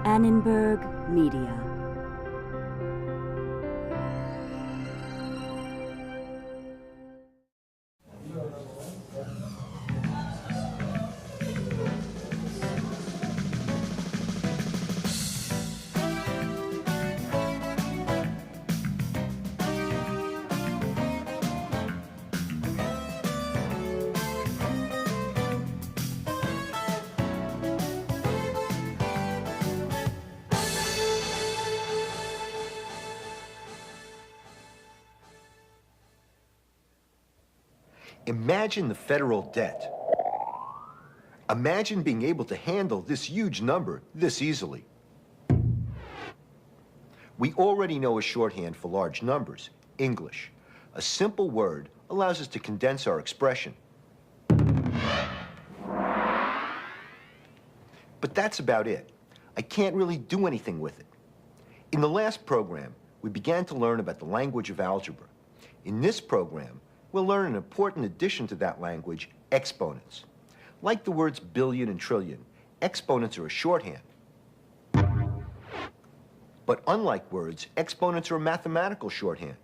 Annenberg Media. Imagine the federal debt. Imagine being able to handle this huge number this easily. We already know a shorthand for large numbers, English. A simple word allows us to condense our expression. But that's about it. I can't really do anything with it. In the last program, we began to learn about the language of algebra. In this program, we'll learn an important addition to that language, exponents. Like the words billion and trillion, exponents are a shorthand. But unlike words, exponents are a mathematical shorthand.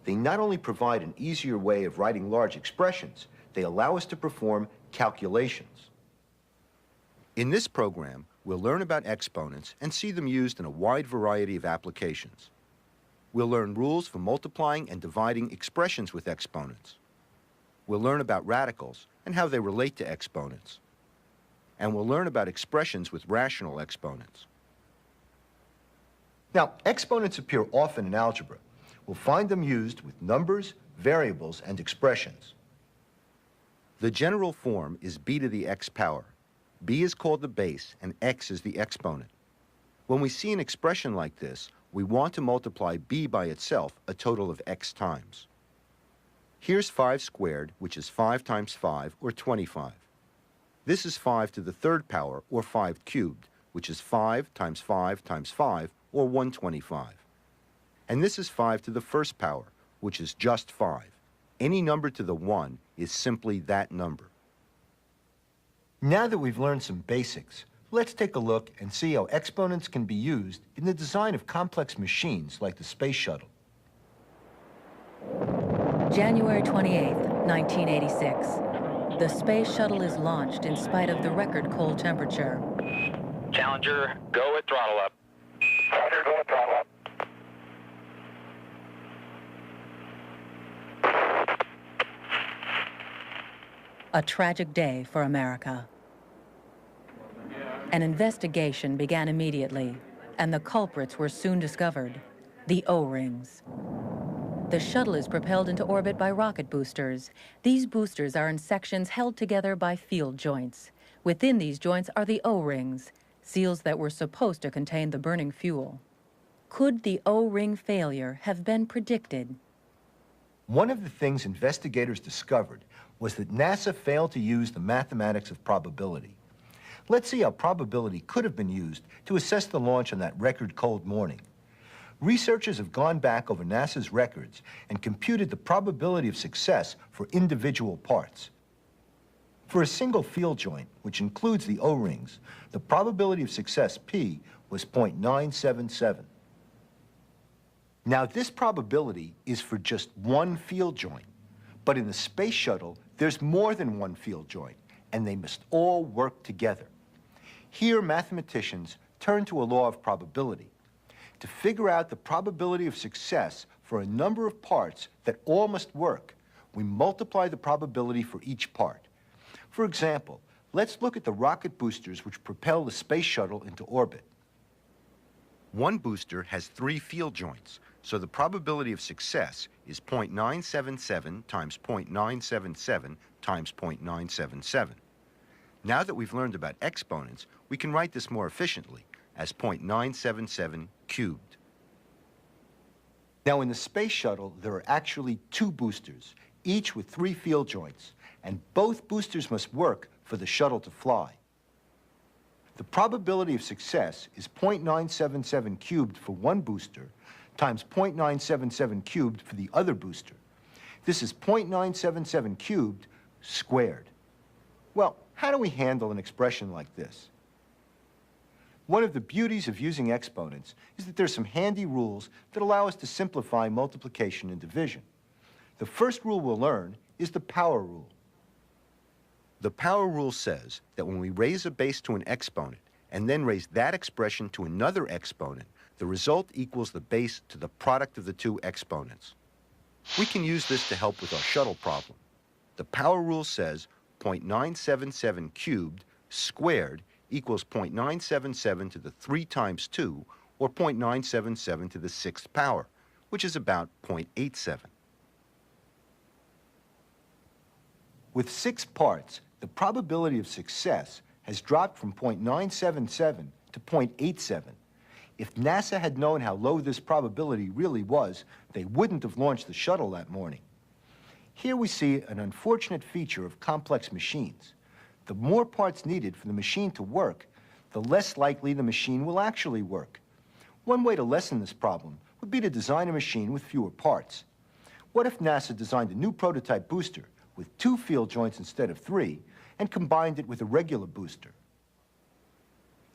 They not only provide an easier way of writing large expressions, they allow us to perform calculations. In this program, we'll learn about exponents and see them used in a wide variety of applications. We'll learn rules for multiplying and dividing expressions with exponents. We'll learn about radicals and how they relate to exponents. And we'll learn about expressions with rational exponents. Now, exponents appear often in algebra. We'll find them used with numbers, variables, and expressions. The general form is b to the x power. B is called the base, and x is the exponent. When we see an expression like this, we want to multiply b by itself a total of x times. Here's 5 squared, which is 5 times 5, or 25. This is 5 to the third power, or 5 cubed, which is 5 times 5 times 5, or 125. And this is 5 to the first power, which is just 5. Any number to the 1 is simply that number. Now that we've learned some basics, let's take a look and see how exponents can be used in the design of complex machines like the space shuttle. January 28, 1986. The space shuttle is launched in spite of the record cold temperature. Challenger, go with throttle up. Roger, go with throttle up. A tragic day for America. An investigation began immediately, and the culprits were soon discovered: the O-rings. The shuttle is propelled into orbit by rocket boosters. These boosters are in sections held together by field joints. Within these joints are the O-rings, seals that were supposed to contain the burning fuel. Could the O-ring failure have been predicted? One of the things investigators discovered was that NASA failed to use the mathematics of probability. Let's see how probability could have been used to assess the launch on that record cold morning. Researchers have gone back over NASA's records and computed the probability of success for individual parts. For a single field joint, which includes the O-rings, the probability of success, P, was 0.977. Now, this probability is for just one field joint. But in the space shuttle, there's more than one field joint, and they must all work together. Here, mathematicians turn to a law of probability. To figure out the probability of success for a number of parts that all must work, we multiply the probability for each part. For example, let's look at the rocket boosters which propel the space shuttle into orbit. One booster has 3 field joints, so the probability of success is 0.977 times 0.977 times 0.977. Now that we've learned about exponents, we can write this more efficiently as 0.977 cubed. Now, in the space shuttle, there are actually 2 boosters, each with 3 field joints, and both boosters must work for the shuttle to fly. The probability of success is 0.977 cubed for one booster times 0.977 cubed for the other booster. This is 0.977 cubed squared. Well, how do we handle an expression like this? One of the beauties of using exponents is that there's some handy rules that allow us to simplify multiplication and division. The first rule we'll learn is the power rule. The power rule says that when we raise a base to an exponent and then raise that expression to another exponent, the result equals the base to the product of the two exponents. We can use this to help with our shuttle problem. The power rule says 0.977 cubed squared equals 0.977 to the 3 times 2, or 0.977 to the 6th power, which is about 0.87. With 6 parts, the probability of success has dropped from 0.977 to 0.87. If NASA had known how low this probability really was, they wouldn't have launched the shuttle that morning. Here we see an unfortunate feature of complex machines. The more parts needed for the machine to work, the less likely the machine will actually work. One way to lessen this problem would be to design a machine with fewer parts. What if NASA designed a new prototype booster with 2 field joints instead of 3 and combined it with a regular booster?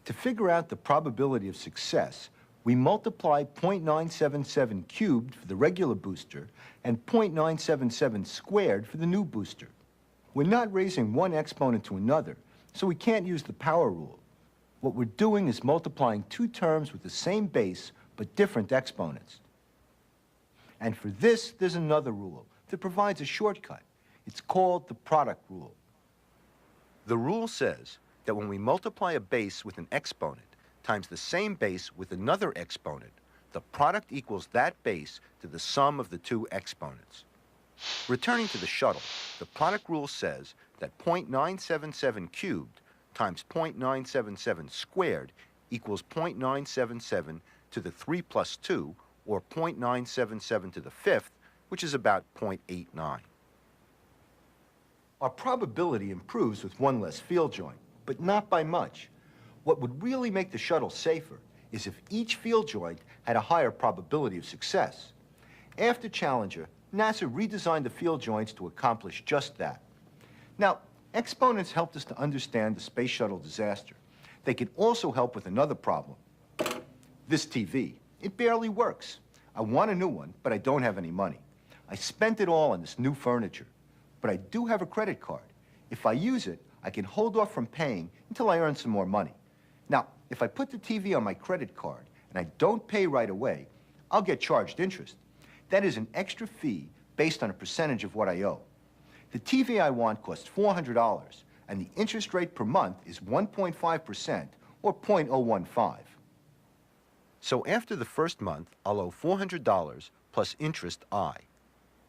To figure out the probability of success, we multiply 0.977 cubed for the regular booster and 0.977 squared for the new booster. We're not raising one exponent to another, so we can't use the power rule. What we're doing is multiplying 2 terms with the same base but different exponents. And for this, there's another rule that provides a shortcut. It's called the product rule. The rule says that when we multiply a base with an exponent times the same base with another exponent, the product equals that base to the sum of the 2 exponents. Returning to the shuttle, the product rule says that 0.977 cubed times 0.977 squared equals 0.977 to the 3 plus 2, or 0.977 to the 5th, which is about 0.89. Our probability improves with 1 less field joint, but not by much. What would really make the shuttle safer is if each field joint had a higher probability of success. After Challenger, NASA redesigned the field joints to accomplish just that. Now, exponents helped us to understand the space shuttle disaster. They can also help with another problem. This TV, it barely works. I want a new one, but I don't have any money. I spent it all on this new furniture, but I do have a credit card. If I use it, I can hold off from paying until I earn some more money. Now, if I put the TV on my credit card and I don't pay right away, I'll get charged interest. That is an extra fee based on a percentage of what I owe. The TV I want costs $400, and the interest rate per month is 1.5%, or 0.015. So after the first month, I'll owe $400 plus interest I.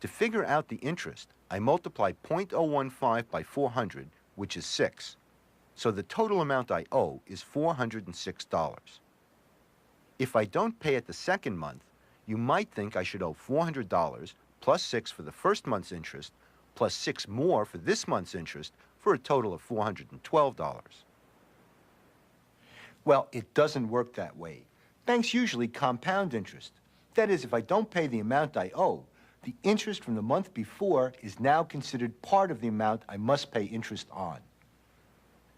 To figure out the interest, I multiply 0.015 by 400, which is 6. So the total amount I owe is $406. If I don't pay it the second month, you might think I should owe $400 plus 6 for the first month's interest, plus 6 more for this month's interest, for a total of $412. Well, it doesn't work that way. Banks usually compound interest. That is, if I don't pay the amount I owe, the interest from the month before is now considered part of the amount I must pay interest on.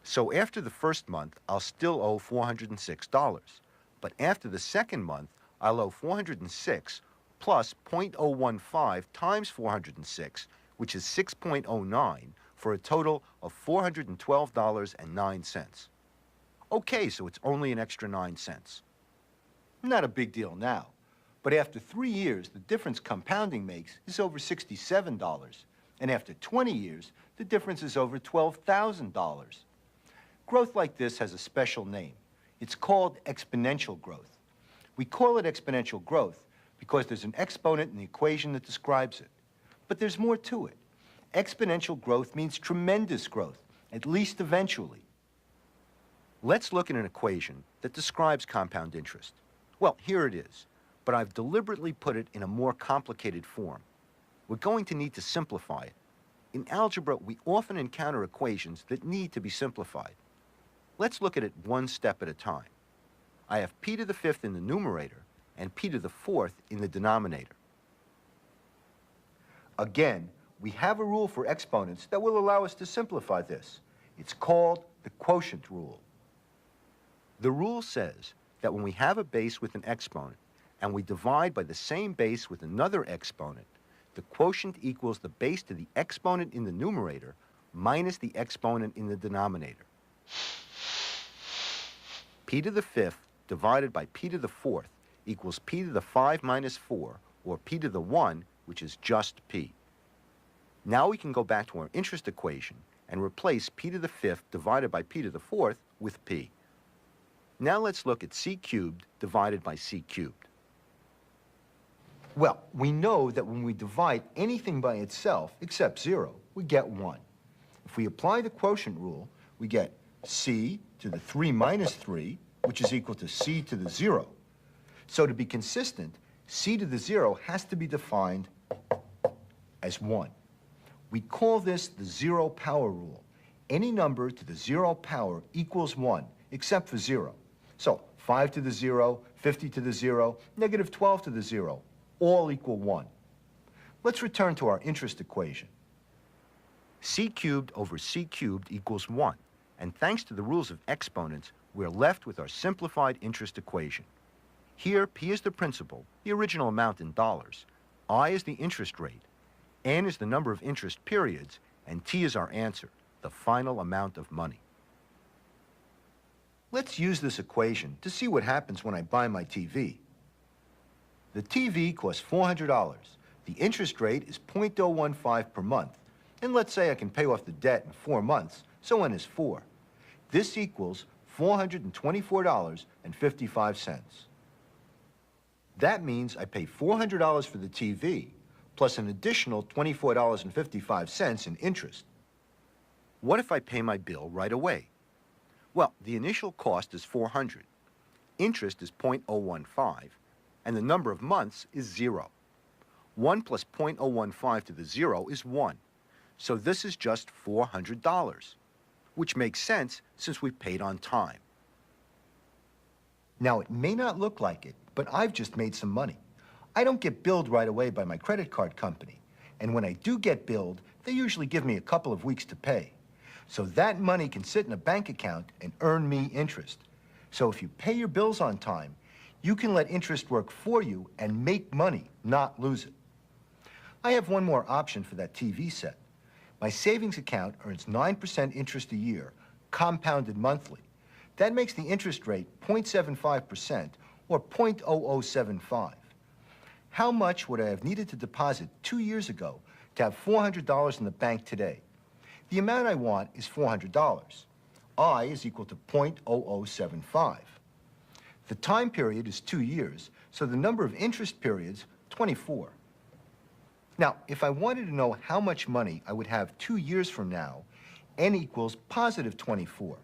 So after the first month, I'll still owe $406. But after the second month, I'll owe 406 plus 0.015 times 406, which is 6.09, for a total of $412.09. Okay, so it's only an extra 9 cents. Not a big deal now, but after 3 years, the difference compounding makes is over $67, and after 20 years, the difference is over $12,000. Growth like this has a special name. It's called exponential growth. We call it exponential growth because there's an exponent in the equation that describes it. But there's more to it. Exponential growth means tremendous growth, at least eventually. Let's look at an equation that describes compound interest. Well, here it is, but I've deliberately put it in a more complicated form. We're going to need to simplify it. In algebra, we often encounter equations that need to be simplified. Let's look at it one step at a time. I have p to the 5th in the numerator and p to the 4th in the denominator. Again, we have a rule for exponents that will allow us to simplify this. It's called the quotient rule. The rule says that when we have a base with an exponent and we divide by the same base with another exponent, the quotient equals the base to the exponent in the numerator minus the exponent in the denominator. P to the fifth divided by p to the fourth equals p to the 5 minus 4, or p to the 1, which is just p. Now we can go back to our interest equation and replace p to the fifth divided by p to the fourth with p. Now let's look at c cubed divided by c cubed. Well, we know that when we divide anything by itself except 0, we get 1. If we apply the quotient rule, we get c to the 3 minus 3, which is equal to c to the 0. So to be consistent, c to the 0 has to be defined as 1. We call this the 0 power rule. Any number to the 0 power equals 1, except for 0. So 5 to the 0, 50 to the 0, negative 12 to the 0, all equal 1. Let's return to our interest equation. C cubed over c cubed equals 1. And thanks to the rules of exponents, we're left with our simplified interest equation. Here, P is the principal, the original amount in dollars, I is the interest rate, N is the number of interest periods, and T is our answer, the final amount of money. Let's use this equation to see what happens when I buy my TV. The TV costs $400. The interest rate is 0.015 per month. And let's say I can pay off the debt in 4 months, so N is 4. This equals $424.55. That means I pay $400 for the TV, plus an additional $24.55 in interest. What if I pay my bill right away? Well, the initial cost is $400. Interest is 0.015, and the number of months is 0. 1 plus 0.015 to the 0 is 1. So this is just $400, which makes sense since we paid on time. Now, it may not look like it, but I've just made some money. I don't get billed right away by my credit card company, and when I do get billed, they usually give me a couple of weeks to pay. So that money can sit in a bank account and earn me interest. So if you pay your bills on time, you can let interest work for you and make money, not lose it. I have one more option for that TV set. My savings account earns 9% interest a year, compounded monthly. That makes the interest rate 0.75%, or 0.0075. How much would I have needed to deposit 2 years ago to have $400 in the bank today? The amount I want is $400. I is equal to 0.0075. The time period is 2 years, so the number of interest periods, 24. Now, if I wanted to know how much money I would have 2 years from now, N equals positive 24.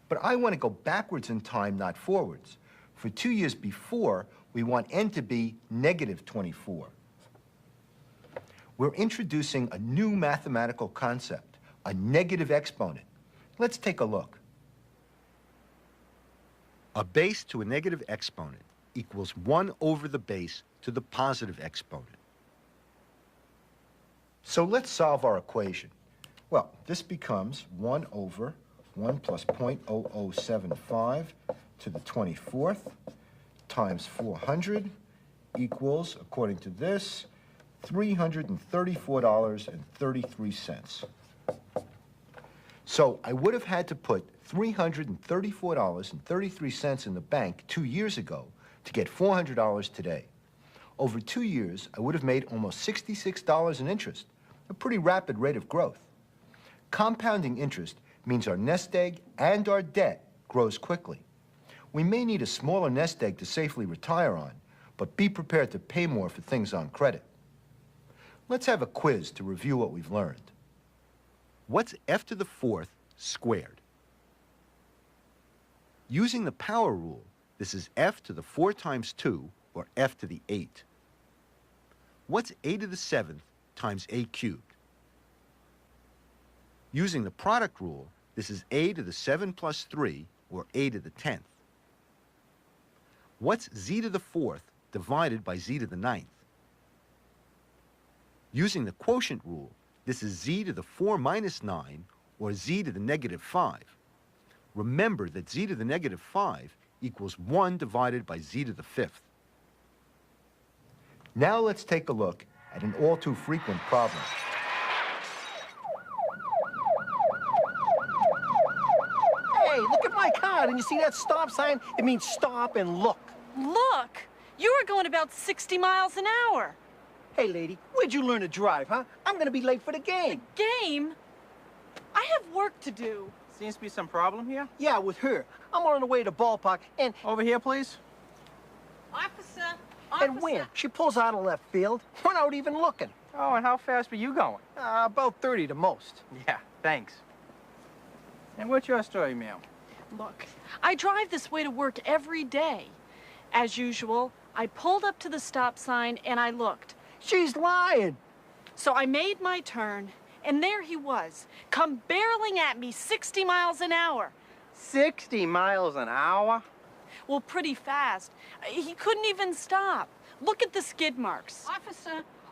But I want to go backwards in time, not forwards. For 2 years before, we want N to be negative 24. We're introducing a new mathematical concept, a negative exponent. Let's take a look. A base to a negative exponent equals 1 over the base to the positive exponent. So let's solve our equation. Well, this becomes 1 over 1 plus 0.0075 to the 24th times 400 equals, according to this, $334.33. So I would have had to put $334.33 in the bank 2 years ago to get $400 today. Over 2 years, I would have made almost $66 in interest, a pretty rapid rate of growth. Compounding interest means our nest egg and our debt grows quickly. We may need a smaller nest egg to safely retire on, but be prepared to pay more for things on credit. Let's have a quiz to review what we've learned. What's f to the 4th squared? Using the power rule, this is f to the 4 times 2, or f to the 8. What's a to the 7th times a cubed? Using the product rule, this is a to the 7 plus 3, or a to the 10th. What's z to the 4th divided by z to the 9th? Using the quotient rule, this is z to the 4 minus 9, or z to the negative 5. Remember that z to the negative 5 equals 1 divided by z to the 5th. Now let's take a look at an all too frequent problem. Hey, look at my car. Didn't you see that stop sign? It means stop and look. Look! You were going about 60 miles an hour. Hey, lady, where'd you learn to drive, huh? I'm gonna be late for the game. Game? I have work to do. Seems to be some problem here. Yeah, with her. I'm on the way to the ballpark, and Over here, please. Officer! and when? She pulls out of left field without even looking. Oh, and how fast were you going? About 30 to most. Yeah, thanks. And what's your story, ma'am? Look, I drive this way to work every day. As usual, I pulled up to the stop sign and I looked. She's lying. So I made my turn, and there he was, come barreling at me 60 miles an hour. 60 miles an hour? Well, pretty fast. He couldn't even stop. Look at the skid marks.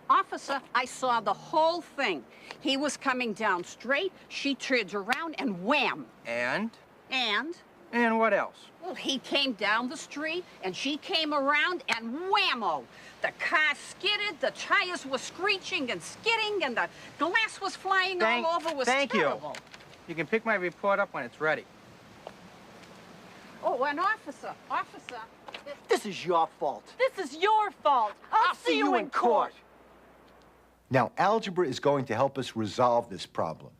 Officer, I saw the whole thing. He was coming down straight, she turns around, and wham! And? And, what else? well, he came down the street, and she came around, and whammo! The car skidded, the tires were screeching and skidding, and the glass was flying all over. It was thank terrible. You can pick my report up when it's ready. Oh, and officer, This is your fault. This is your fault. I'll see you in court. Now, algebra is going to help us resolve this problem.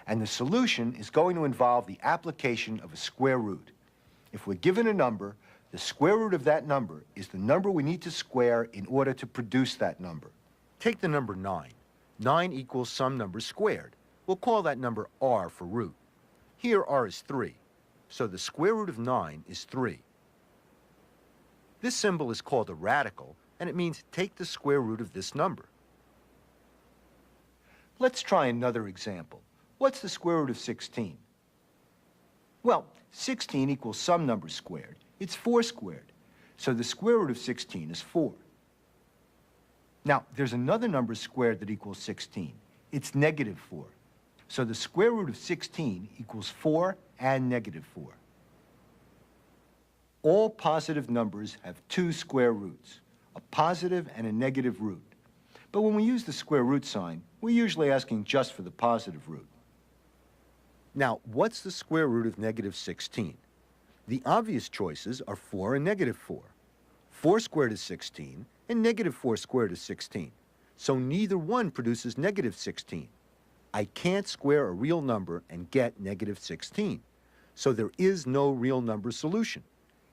And the solution is going to involve the application of a square root. If we're given a number, the square root of that number is the number we need to square in order to produce that number. Take the number 9. 9 equals some number squared. We'll call that number r for root. Here, r is 3. So the square root of 9 is 3. This symbol is called a radical, and it means take the square root of this number. Let's try another example. What's the square root of 16? Well, 16 equals some number squared. It's 4 squared. So the square root of 16 is 4. Now, there's another number squared that equals 16. It's negative 4. So the square root of 16 equals 4 and negative 4. All positive numbers have two square roots, a positive and a negative root. But when we use the square root sign, we're usually asking just for the positive root. Now, what's the square root of negative 16? The obvious choices are 4 and negative 4. 4 squared is 16, and negative 4 squared is 16. So neither one produces negative 16. I can't square a real number and get negative 16. So there is no real number solution.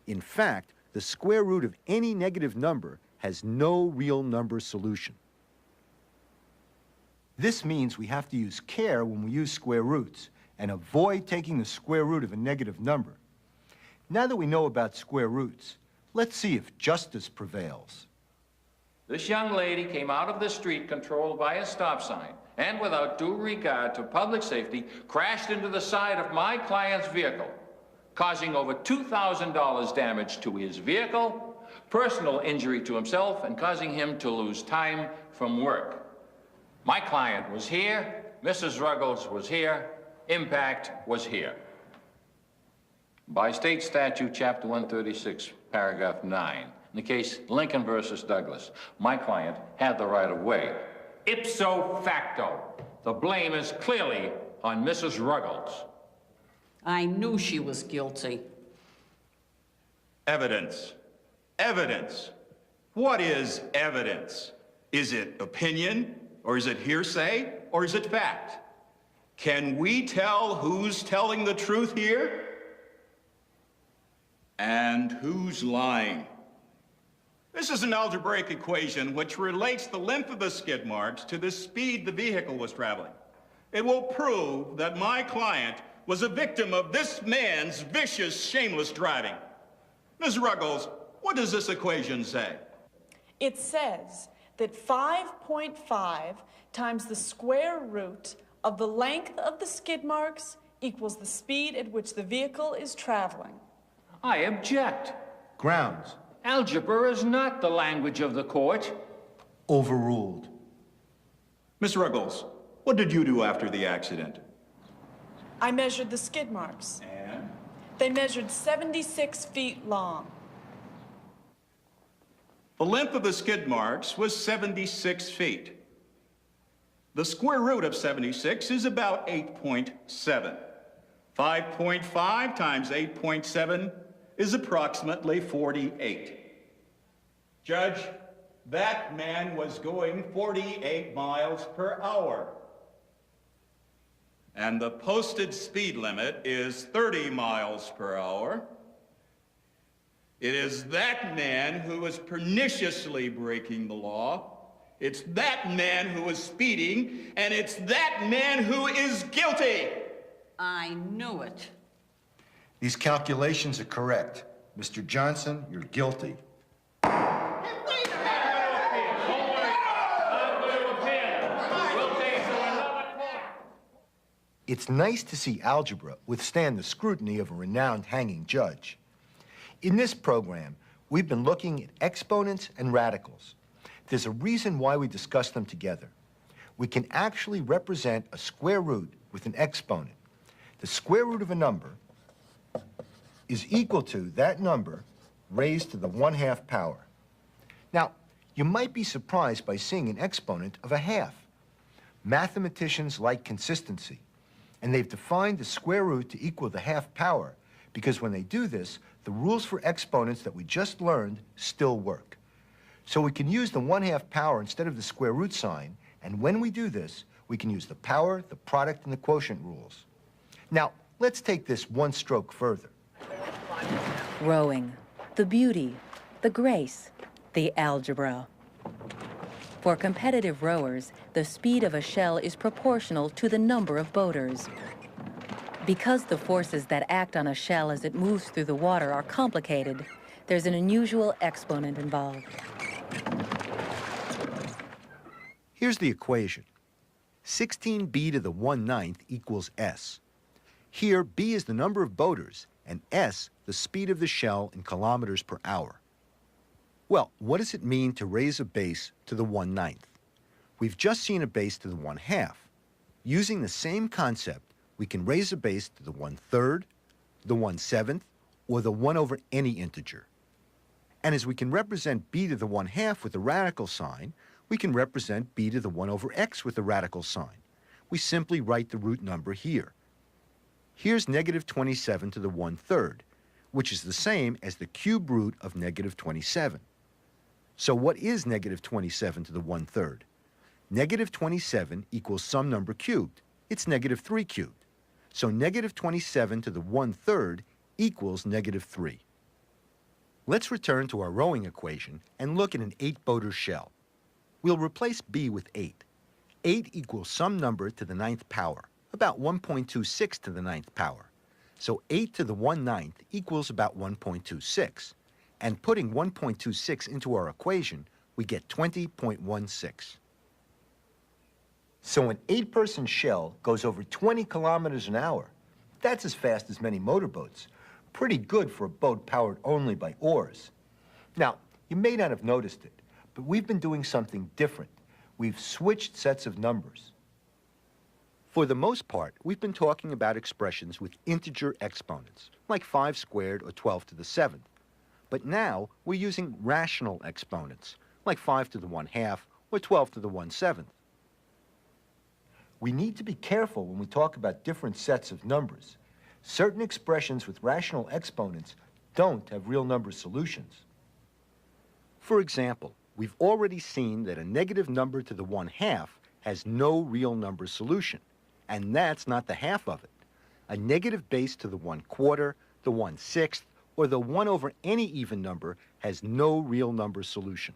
In fact, the square root of any negative number has no real number solution. This means we have to use care when we use square roots and avoid taking the square root of a negative number. Now that we know about square roots, let's see if justice prevails. This young lady came out of the street controlled by a stop sign and without due regard to public safety crashed into the side of my client's vehicle, causing over $2,000 damage to his vehicle, personal injury to himself, and causing him to lose time from work. My client was here, Mrs. Ruggles was here, impact was here. By state statute, chapter 136, paragraph 9, in the case Lincoln versus Douglas, my client had the right of way. Ipso facto, the blame is clearly on Mrs. Ruggles. I knew she was guilty. Evidence. Evidence. What is evidence? Is it opinion, or is it hearsay, or is it fact? Can we tell who's telling the truth here? And who's lying? This is an algebraic equation which relates the length of the skid marks to the speed the vehicle was traveling. It will prove that my client was a victim of this man's vicious, shameless driving. Ms. Ruggles, what does this equation say? It says that 5.5 times the square root of the length of the skid marks equals the speed at which the vehicle is traveling. I object. Grounds. Algebra is not the language of the court. Overruled. Ms. Ruggles, what did you do after the accident? I measured the skid marks. They measured 76 feet long. The length of the skid marks was 76 feet. The square root of 76 is about 8.7. 5.5 times 8.7 is approximately 48. Judge, that man was going 48 miles per hour. And the posted speed limit is 30 miles per hour. It is that man who is perniciously breaking the law. It's that man who is speeding, and it's that man who is guilty. I knew it. These calculations are correct. Mr. Johnson, you're guilty. It's nice to see algebra withstand the scrutiny of a renowned hanging judge. In this program, we've been looking at exponents and radicals. There's a reason why we discuss them together. We can actually represent a square root with an exponent. The square root of a number is equal to that number raised to the 1/2 power. Now, you might be surprised by seeing an exponent of a half. Mathematicians like consistency, and they've defined the square root to equal the 1/2 power because when they do this, the rules for exponents that we just learned still work. So we can use the 1/2 power instead of the square root sign, and when we do this, we can use the power, the product, and the quotient rules. Now, let's take this one stroke further. Rowing, the beauty, the grace, the algebra. For competitive rowers, the speed of a shell is proportional to the number of boaters. Because the forces that act on a shell as it moves through the water are complicated, there's an unusual exponent involved. Here's the equation. 16b to the 1/9 equals s. Here, b is the number of boaters, and s, the speed of the shell in kilometers per hour. Well, what does it mean to raise a base to the 1/9? We've just seen a base to the 1/2. Using the same concept, we can raise a base to the 1/3, the 1/7, or the 1 over any integer. And as we can represent b to the 1/2 with a radical sign, we can represent b to the 1 over x with a radical sign. We simply write the root number here. Here's -27 to the 1/3, which is the same as the cube root of -27. So what is -27 to the 1/3? -27 equals some number cubed. It's -3 cubed. So -27 to the 1/3 equals -3. Let's return to our rowing equation and look at an 8-boater shell. We'll replace b with 8. 8 equals some number to the 9th power, about 1.26 to the 9th power. So 8 to the 1/9 equals about 1.26. And putting 1.26 into our equation, we get 20.16. So an 8-person shell goes over 20 kilometers an hour. That's as fast as many motorboats. Pretty good for a boat powered only by oars. Now, you may not have noticed it, but we've been doing something different. We've switched sets of numbers. For the most part, we've been talking about expressions with integer exponents, like 5 squared or 12 to the 7th. But now we're using rational exponents, like 5 to the 1/2 or 12 to the 1/7. We need to be careful when we talk about different sets of numbers. Certain expressions with rational exponents don't have real number solutions. For example, we've already seen that a negative number to the 1/2 has no real number solution, and that's not the half of it. A negative base to the 1/4, the 1/6, or the 1 over any even number has no real number solution.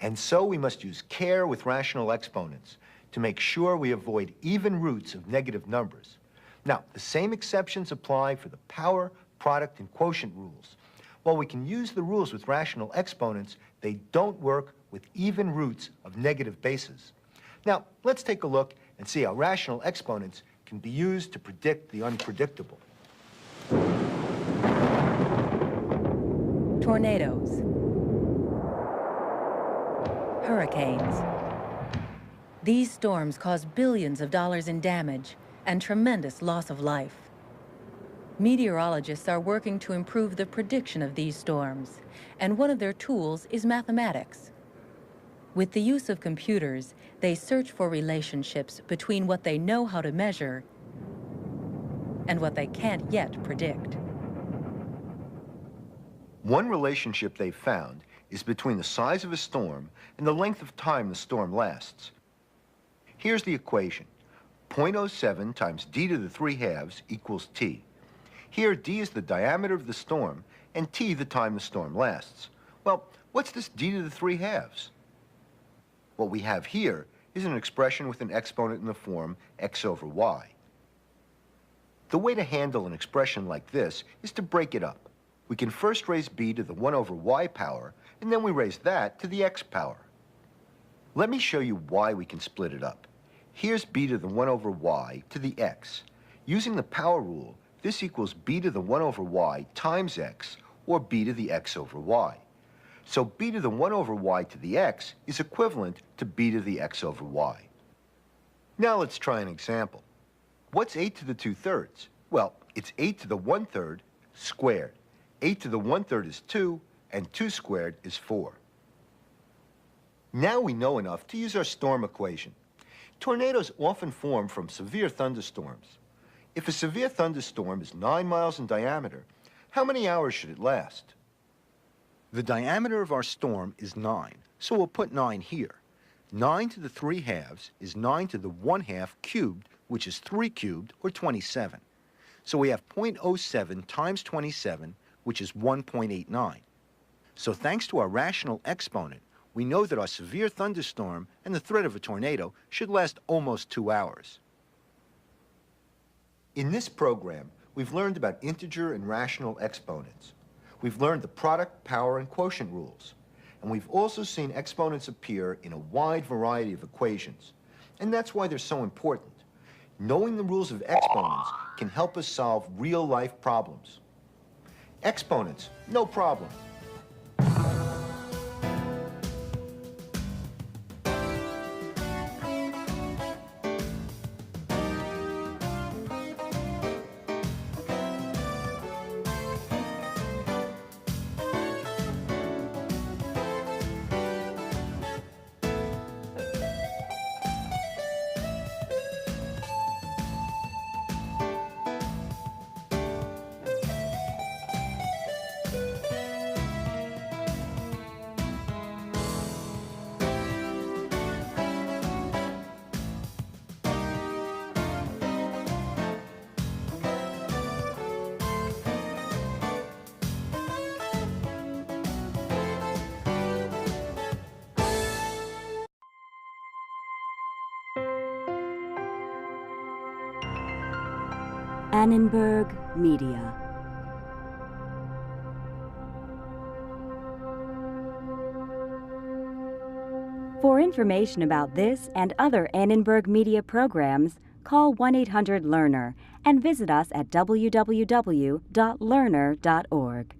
And so we must use care with rational exponents to make sure we avoid even roots of negative numbers. Now, the same exceptions apply for the power, product, and quotient rules. While we can use the rules with rational exponents, they don't work with even roots of negative bases. Now, let's take a look and see how rational exponents can be used to predict the unpredictable. Tornadoes. Hurricanes. These storms cause billions of dollars in damage and tremendous loss of life. Meteorologists are working to improve the prediction of these storms, and one of their tools is mathematics. With the use of computers, they search for relationships between what they know how to measure and what they can't yet predict. One relationship they've found is between the size of a storm and the length of time the storm lasts. Here's the equation. 0.07 times d to the 3 halves equals t. Here, d is the diameter of the storm, and t the time the storm lasts. Well, what's this d to the 3 halves? What we have here is an expression with an exponent in the form x over y. The way to handle an expression like this is to break it up. We can first raise b to the 1 over y power, and then we raise that to the x power. Let me show you why we can split it up. Here's b to the 1 over y to the x. Using the power rule, this equals b to the 1 over y times x, or b to the x over y. So b to the 1 over y to the x is equivalent to b to the x over y. Now let's try an example. What's 8 to the 2/3? Well, it's 8 to the 1/3 squared. 8 to the 1/3 is 2, and 2 squared is 4. Now we know enough to use our storm equation. Tornadoes often form from severe thunderstorms. If a severe thunderstorm is 9 miles in diameter, how many hours should it last? The diameter of our storm is 9, so we'll put 9 here. 9 to the 3 halves is 9 to the 1 half cubed, which is 3 cubed, or 27. So we have 0.07 times 27, which is 1.89. So thanks to our rational exponent, we know that our severe thunderstorm and the threat of a tornado should last almost 2 hours. In this program, we've learned about integer and rational exponents. We've learned the product, power, and quotient rules. And we've also seen exponents appear in a wide variety of equations. And that's why they're so important. Knowing the rules of exponents can help us solve real-life problems. Exponents, no problem. Annenberg Media. For information about this and other Annenberg Media programs, call 1-800-LEARNER and visit us at www.learner.org.